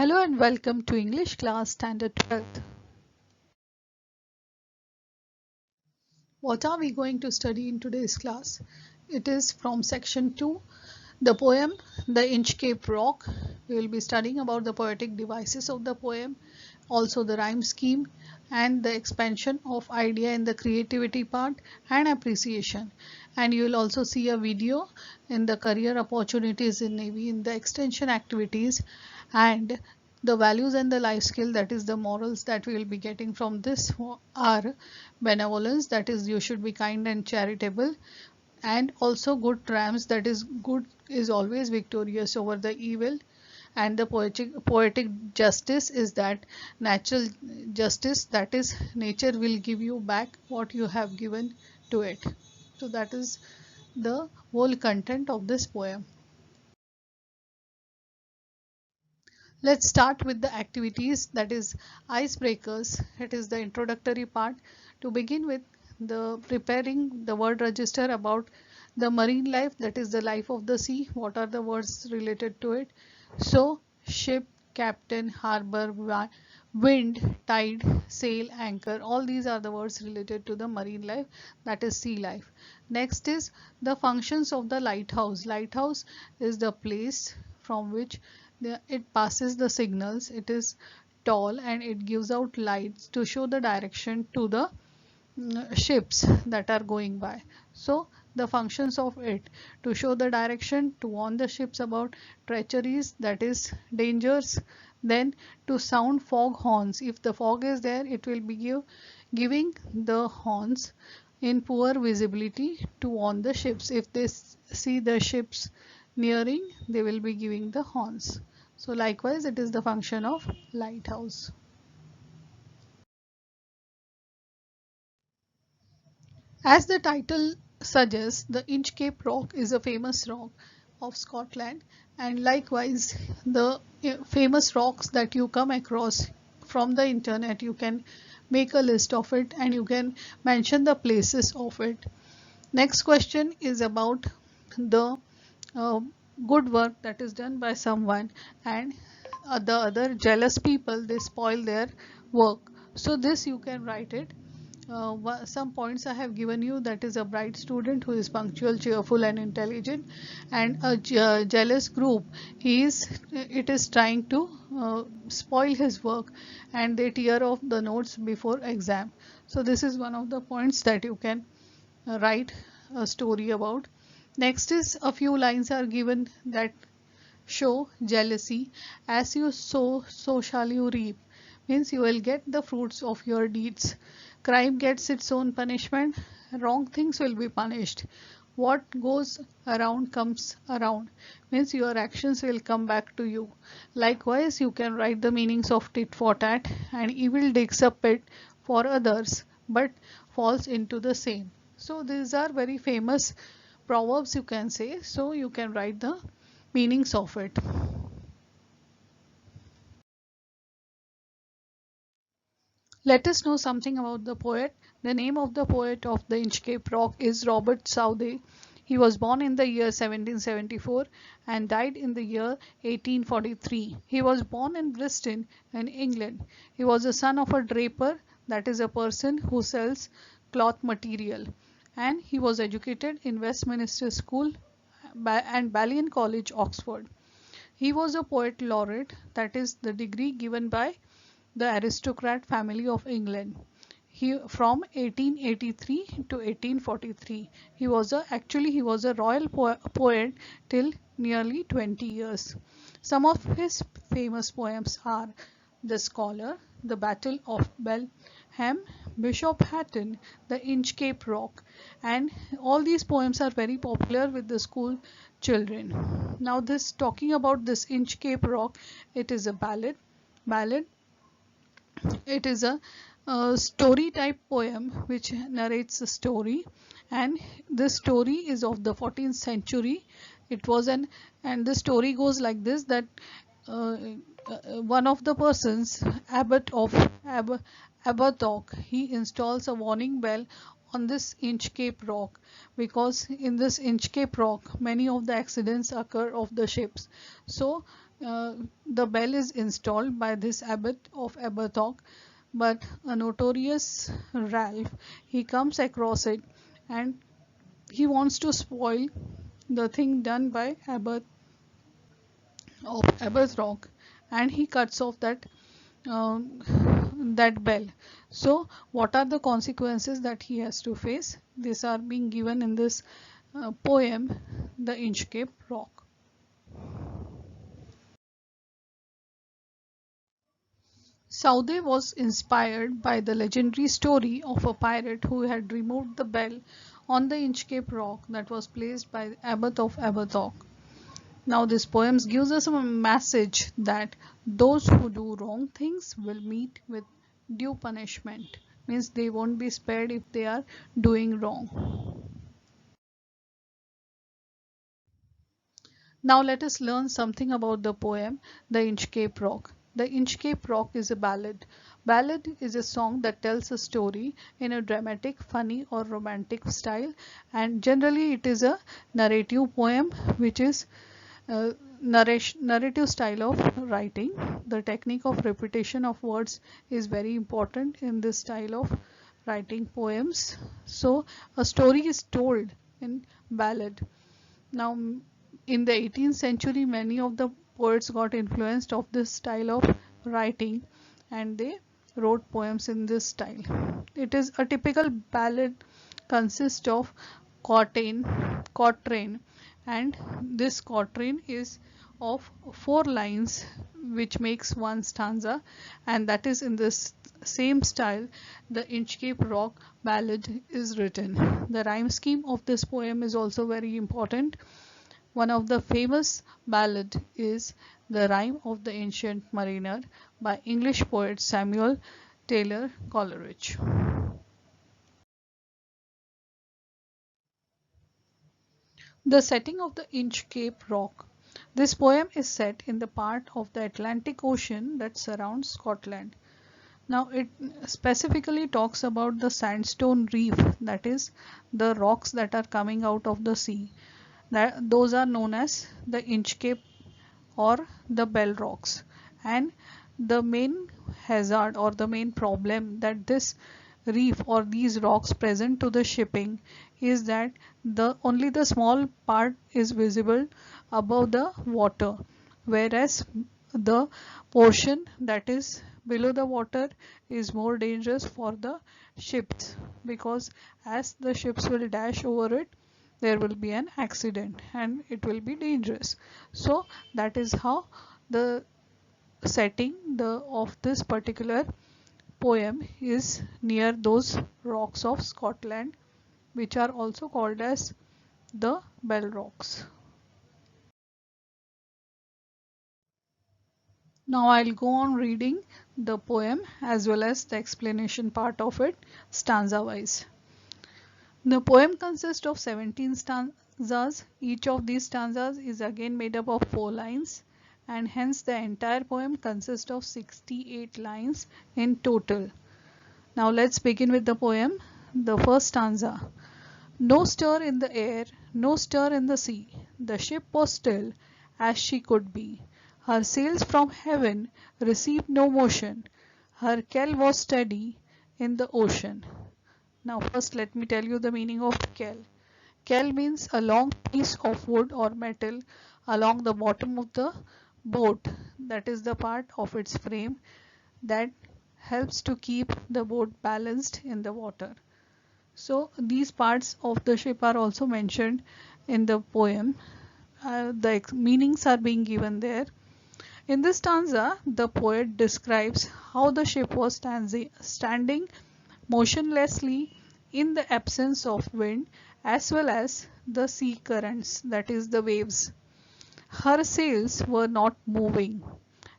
Hello and welcome to English class standard 12th. What are we going to study in today's class? It is from section 2, the poem The Inchcape Rock. We will be studying about the poetic devices of the poem, also the rhyme scheme and the expansion of idea in the creativity part and appreciation. And you will also see a video in the career opportunities in Navy in the extension activities and the values and the life skill, that is the morals that we will be getting from this are benevolence, that is you should be kind and charitable, and also good triumphs, that is good is always victorious over the evil, and the poetic justice is that natural justice, that is nature will give you back what you have given to it. So that is the whole content of this poem. Let's start with the activities, that is icebreakers. It is the introductory part. To begin with, the preparing the word register about the marine life, that is the life of the sea. What are the words related to it? So ship, captain, harbor, wind, tide, sail, anchor, all these are the words related to the marine life, that is sea life. Next is the functions of the lighthouse. Lighthouse is the place from which it passes the signals. It is tall and it gives out lights to show the direction to the ships that are going by. So the functions of it: to show the direction, to warn the ships about treacheries, that is dangers, then to sound fog horns. If the fog is there, it will be giving the horns in poor visibility to warn the ships. If they see the ships nearing, they will be giving the horns. So likewise, it is the function of lighthouse. As the title suggests, the Inchcape Rock is a famous rock of Scotland, and likewise the famous rocks that you come across from the internet, you can make a list of it and you can mention the places of it. Next question is about the uh, good work that is done by someone, and the other jealous people, they spoil their work. So this you can write it. Some points I have given you, that is a bright student who is punctual, cheerful and intelligent, and a jealous group, it is trying to spoil his work and they tear off the notes before exam. So this is one of the points that you can write a story about. Next is a few lines are given that show jealousy. As you sow, so shall you reap. Means you will get the fruits of your deeds. Crime gets its own punishment. Wrong things will be punished. What goes around comes around. Means your actions will come back to you. Likewise, you can write the meanings of tit for tat, and evil digs a pit for others but falls into the same. So these are very famous proverbs, you can say. So you can write the meanings of it. Let us know something about the poet. The name of the poet of the Inchcape Rock is Robert Southey. He was born in the year 1774 and died in the year 1843. He was born in Bristol in England. He was the son of a draper, that is a person who sells cloth material, and he was educated in Westminster School and Balliol College, Oxford. He was a poet laureate, that is the degree given by the aristocrat family of England. He from 1883 to 1843. He was a royal poet till nearly 20 years. Some of his famous poems are The Scholar, The Battle of Belham, Bishop Hatton, The Inchcape Rock, and all these poems are very popular with the school children. Now this talking about this Inchcape Rock, it is a ballad. It is a story type poem which narrates a story, and this story is of the 14th century. It was an and the story goes like this, that uh, one of the persons, abbot of Abertock, he installs a warning bell on this Inchcape Rock, because in this Inchcape Rock many of the accidents occur of the ships. So the bell is installed by this abbot of Aberthock, but a notorious Ralph, he comes across it and he wants to spoil the thing done by abbot of Aberthock, and he cuts off um, that bell. So what are the consequences that he has to face? These are being given in this poem, The Inchcape Rock. Southey was inspired by the legendary story of a pirate who had removed the bell on the Inchcape Rock that was placed by the Abbot of Aberthock. Now this poem gives us a message that those who do wrong things will meet with due punishment. Means they won't be spared if they are doing wrong. Now let us learn something about the poem The Inchcape Rock. The Inchcape Rock is a ballad. Ballad is a song that tells a story in a dramatic, funny or romantic style, and generally it is a narrative poem which is narrative style of writing. The technique of repetition of words is very important in this style of writing poems. So a story is told in ballad. Now in the 18th century many of the poets got influenced of this style of writing and they wrote poems in this style. It is a typical ballad consists of quatrain, and this quatrain is of 4 lines which makes one stanza, and that is in this same style the Inchcape Rock ballad is written. The rhyme scheme of this poem is also very important. One of the famous ballad is The Rime of the Ancient Mariner by English poet Samuel Taylor Coleridge. The setting of the Inchcape Rock. This poem is set in the part of the Atlantic Ocean that surrounds Scotland. Now it specifically talks about the sandstone reef, that is the rocks that are coming out of the sea. Those are known as the Inchcape or the Bell Rocks, and the main hazard or the main problem that this reef or these rocks present to the shipping is that only the small part is visible above the water, whereas the portion that is below the water is more dangerous for the ships, because as the ships will dash over it there will be an accident and it will be dangerous. So that is how the setting of this particular poem is near those rocks of Scotland, which are also called as the Bell Rocks. Now I'll go on reading the poem as well as the explanation part of it stanza wise. The poem consists of 17 stanzas. Each of these stanzas is again made up of 4 lines, and hence the entire poem consists of 68 lines in total. Now let's begin with the poem. The first stanza. No stir in the air, no stir in the sea. The ship was still as she could be. Her sails from heaven received no motion. Her keel was steady in the ocean. Now first let me tell you the meaning of keel. Keel means a long piece of wood or metal along the bottom of the boat, that is the part of its frame that helps to keep the boat balanced in the water. So these parts of the ship are also mentioned in the poem. The meanings are being given there. In this stanza, the poet describes how the ship was standing motionlessly in the absence of wind as well as the sea currents, that is the waves. Her sails were not moving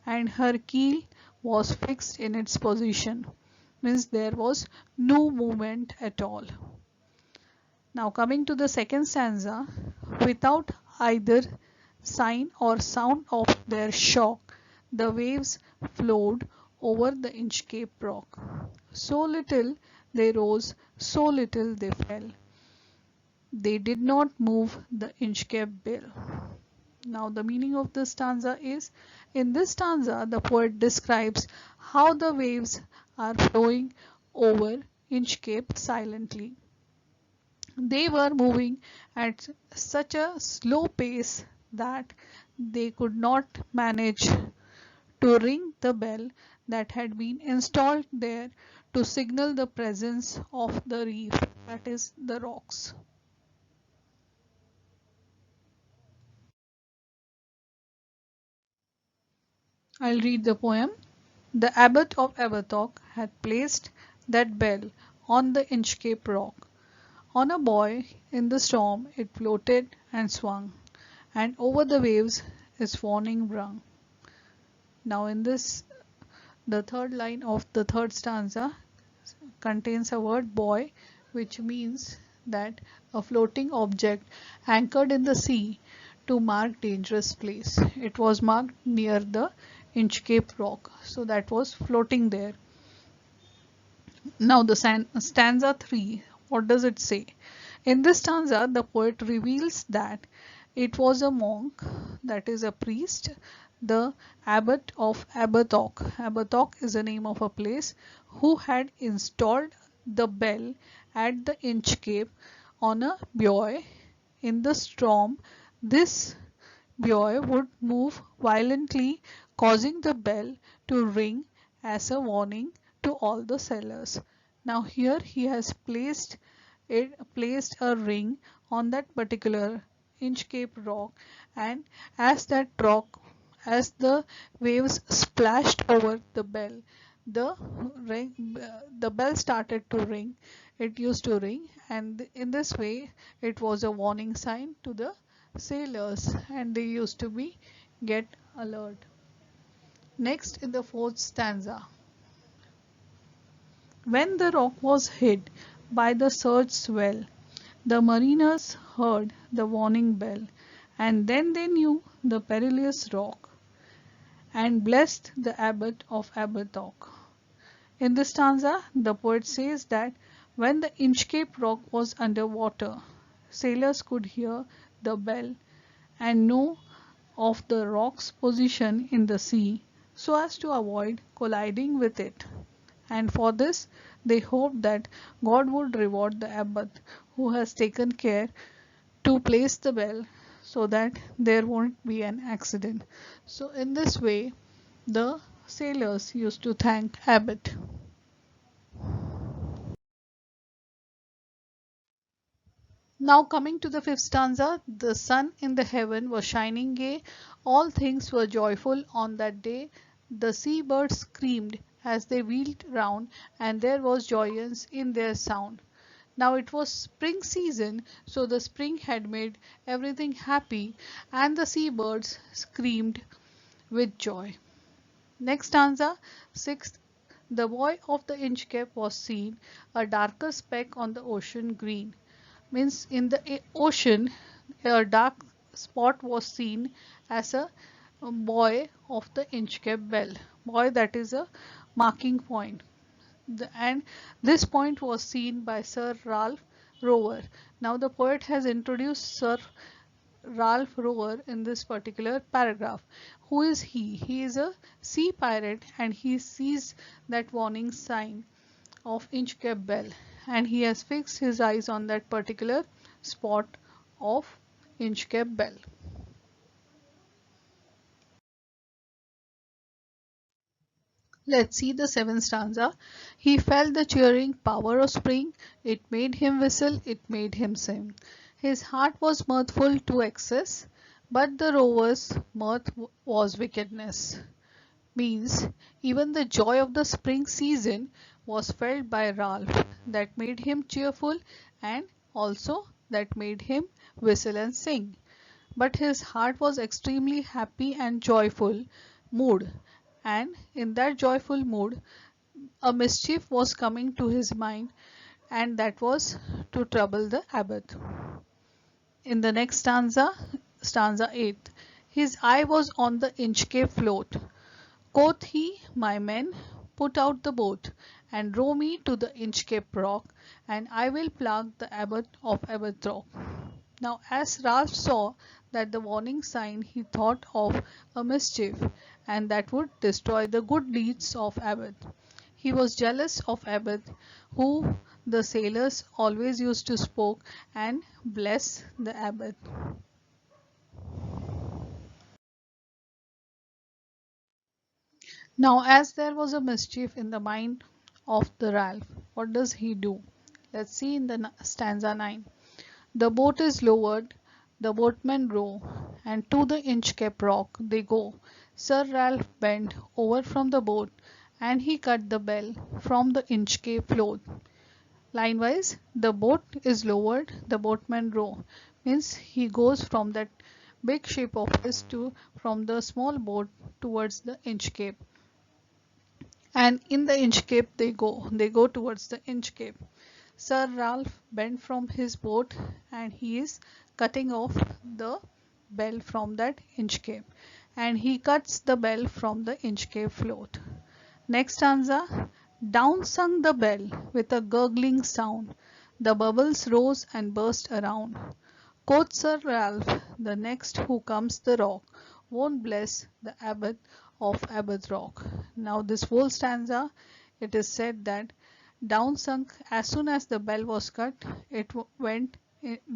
and her keel was fixed in its position, means there was no movement at all. Now coming to the second stanza, without either sign or sound of their shock, the waves flowed over the Inchcape Rock. So little they rose, so little they fell. They did not move the Inchcape bill. Now, the meaning of this stanza is, in this stanza, the poet describes how the waves are flowing over Inchcape silently. They were moving at such a slow pace that they could not manage to ring the bell that had been installed there to signal the presence of the reef, that is, the rocks. I'll read the poem. The abbot of Abertock had placed that bell on the Inchcape rock. On a buoy in the storm it floated and swung, and over the waves its warning rung. Now in this, the third line of the third stanza contains a word buoy, which means that a floating object anchored in the sea to mark dangerous place. It was marked near the Inchcape rock, so that was floating there. Now the stanza 3, what does it say? In this stanza, the poet reveals that it was a monk, that is a priest, the abbot of Abertock. Abertock is the name of a place, who had installed the bell at the Inchcape on a buoy. In the storm, this buoy would move violently, causing the bell to ring as a warning to all the sailors. Now here he has placed a ring on that particular Inchcape rock, and as that rock, as the waves splashed over the bell, the the bell started to ring. It used to ring, and in this way it was a warning sign to the sailors, and they used to be get alert. Next, in the fourth stanza, when the rock was hid by the surge swell, the mariners heard the warning bell, and then they knew the perilous rock, and blessed the abbot of Abertock. In this stanza, the poet says that when the Inchcape rock was under water, sailors could hear the bell and know of the rock's position in the sea so as to avoid colliding with it. And for this, they hoped that God would reward the abbot who has taken care to place the bell so that there won't be an accident. So, in this way, the sailors used to thank Abbot. Now coming to the fifth stanza, the sun in the heaven was shining gay, all things were joyful on that day. The sea birds screamed as they wheeled round, and there was joyance in their sound. Now it was spring season, so the spring had made everything happy, and the sea birds screamed with joy. Next stanza, sixth. The boy of the Inchcape was seen, a darker speck on the ocean green. Means in the ocean, a dark spot was seen as a buoy of the Inchcape bell. Buoy, that is a marking point. And this point was seen by Sir Ralph Rover. Now the poet has introduced Sir Ralph Rover in this particular paragraph. Who is he? He is a sea pirate, and he sees that warning sign of Inchcape bell, and he has fixed his eyes on that particular spot of Inchcape bell. Let's see the seventh stanza. He felt the cheering power of spring, it made him whistle, it made him sing. His heart was mirthful to excess, but the rover's mirth was wickedness. Means even the joy of the spring season was felt by Ralph, that made him cheerful, and also that made him whistle and sing. But his heart was extremely happy and joyful mood, and in that joyful mood a mischief was coming to his mind, and that was to trouble the abbot. In the next stanza, stanza 8, his eye was on the Inchcape float. Quoth he, my men, put out the boat and row me to the Inchcape Rock, and I will plague the abbot of Aberthrock. Now, as Ralph saw that the warning sign, he thought of a mischief, and that would destroy the good deeds of Abbot. He was jealous of Abbot, who the sailors always used to spoke and bless the Abbot. Now, as there was a mischief in the mind of the Ralph, what does he do? Let's see in the stanza 9. The boat is lowered, the boatmen row, and to the Inchcape Rock they go. Sir Ralph bent over from the boat, and he cut the bell from the Inchcape float. Line wise, the boat is lowered, the boatmen row. Means he goes from that big ship of his to from the small boat towards the Inchcape. And in the Inchcape they go towards the Inchcape. Sir Ralph bent from his boat, and he is cutting off the bell from that Inchcape, and he cuts the bell from the Inchcape float. Next stanza. Down sunk the bell with a gurgling sound, the bubbles rose and burst around. Quoth Sir Ralph, the next who comes the rock won't bless the abbot of Aberthrock. Now this whole stanza, it is said that down sunk, as soon as the bell was cut, it went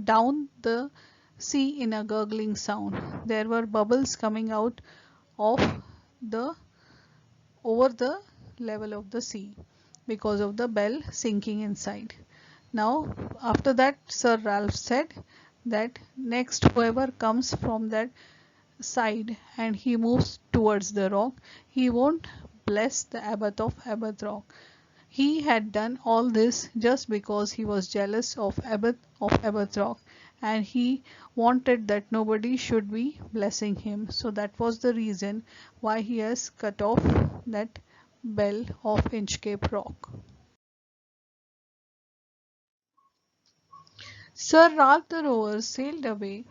down the sea in a gurgling sound. There were bubbles coming out of the over the level of the sea because of the bell sinking inside. Now after that, Sir Ralph said that next whoever comes from that side and he moves towards the rock, he won't bless the abbot of Aberthrock. He had done all this just because he was jealous of abbot of Aberthrock, and he wanted that nobody should be blessing him. So that was the reason why he has cut off that bell of Inchcape Rock. Sir Ralph the Rover sailed away.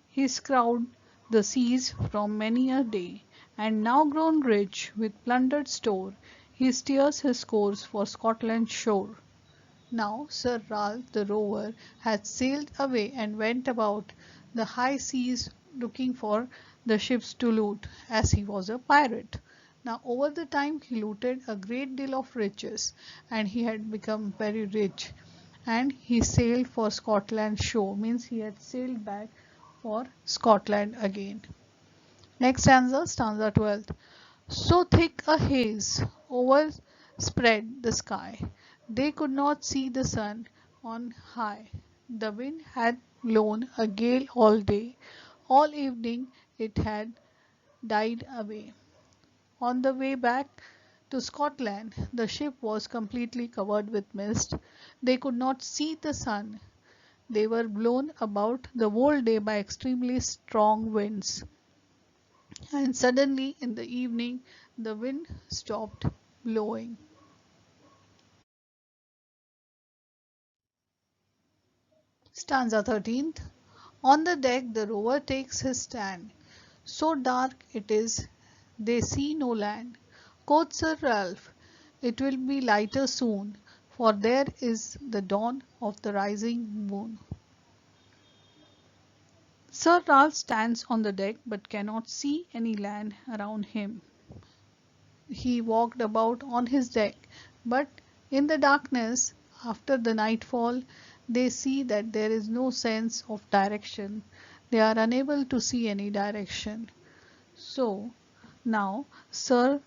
He scoured the seas from many a day, and now grown rich with plundered store, he steers his course for Scotland's shore. Now Sir Ralph the Rover had sailed away and went about the high seas looking for the ships to loot, as he was a pirate. Now over the time he looted a great deal of riches, and he had become very rich, and he sailed for Scotland's shore, means he had sailed back for Scotland again. Next stanza, stanza 12. So thick a haze overspread the sky, they could not see the sun on high. The wind had blown a gale all day, all evening it had died away. On the way back to Scotland, the ship was completely covered with mist. They could not see the sun. They were blown about the whole day by extremely strong winds. And suddenly in the evening, the wind stopped blowing. Stanza 13th. On the deck the rover takes his stand. So dark it is, they see no land. Quoth Sir Ralph, it will be lighter soon, for there is the dawn of the rising moon. Sir Ralph stands on the deck but cannot see any land around him. He walked about on his deck, but in the darkness, after the nightfall, they see that there is no sense of direction. They are unable to see any direction. So now Sir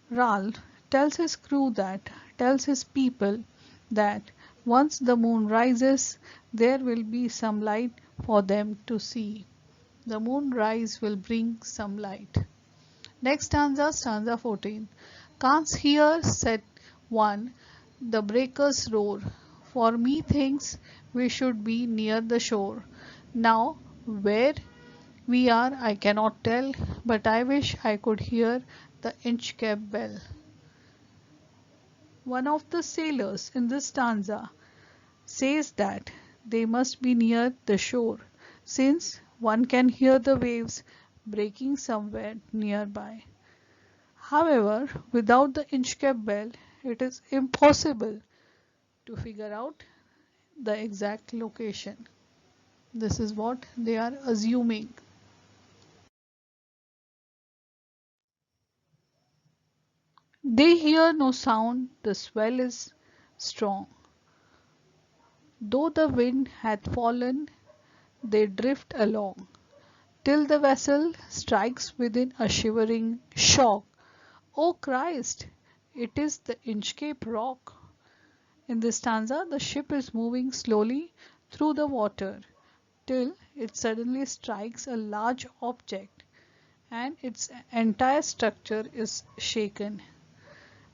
Ralph tells his people that once the moon rises, there will be some light for them to see. The moon rise will bring some light. Next stanza, stanza 14. Canst hear, said one, the breakers roar? For me thinks we should be near the shore. Now, where we are I cannot tell, but I wish I could hear the Inchcape bell. One of the sailors in this stanza says that they must be near the shore, since one can hear the waves breaking somewhere nearby. However, without the Inchcape bell, it is impossible to figure out the exact location. This is what they are assuming. They hear no sound, the swell is strong. Though the wind hath fallen, they drift along, till the vessel strikes within a shivering shock. O Christ! It is the Inchcape Rock. In this stanza, the ship is moving slowly through the water till it suddenly strikes a large object and its entire structure is shaken,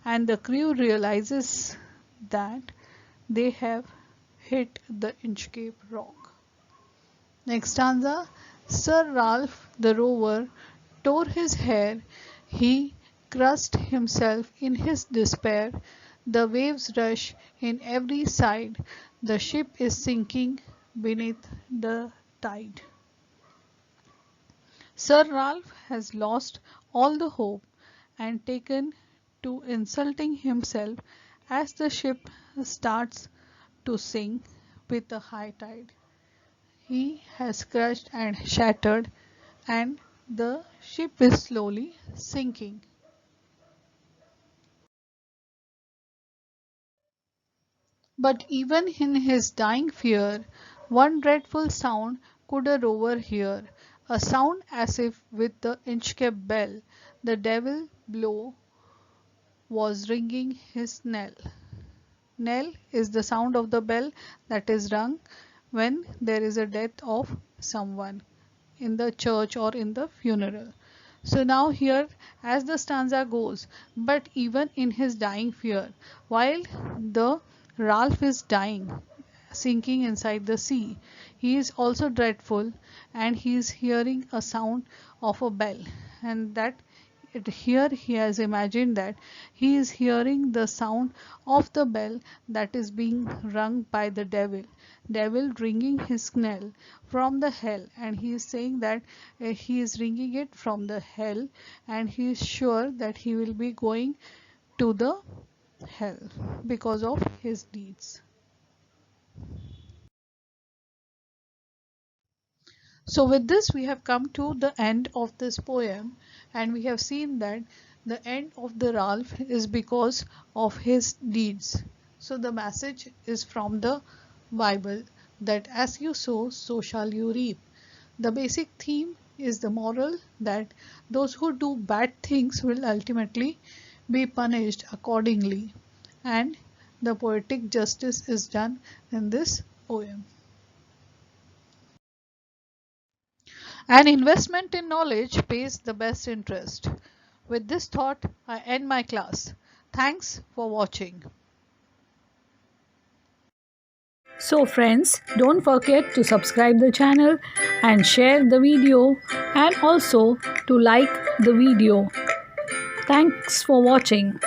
and the crew realizes that they have hit the Inchcape Rock. Next stanza, Sir Ralph the rover tore his hair, he crushed himself in his despair. The waves rush in every side, the ship is sinking beneath the tide. Sir Ralph has lost all the hope and taken to insulting himself as the ship starts to sink with the high tide. He has crushed and shattered, and the ship is slowly sinking. But even in his dying fear, one dreadful sound could a rover hear, a sound as if with the Inchcape bell the devil below was ringing his knell. Knell is the sound of the bell that is rung when there is a death of someone in the church or in the funeral. So now here as the stanza goes, but even in his dying fear, while the Ralph is dying, sinking inside the sea, he is also dreadful and he is hearing a sound of a bell, and that here he has imagined that he is hearing the sound of the bell that is being rung by the devil ringing his knell from the hell, and he is saying that he is ringing it from the hell, and he is sure that he will be going to the hell because of his deeds. So with this we have come to the end of this poem, and we have seen that the end of the Ralph is because of his deeds. So the message is from the Bible that as you sow, so shall you reap. The basic theme is the moral that those who do bad things will ultimately be punished accordingly, and the poetic justice is done in this poem. An investment in knowledge pays the best interest. With this thought, I end my class. Thanks for watching. So friends, don't forget to subscribe the channel and share the video, and also to like the video. Thanks for watching.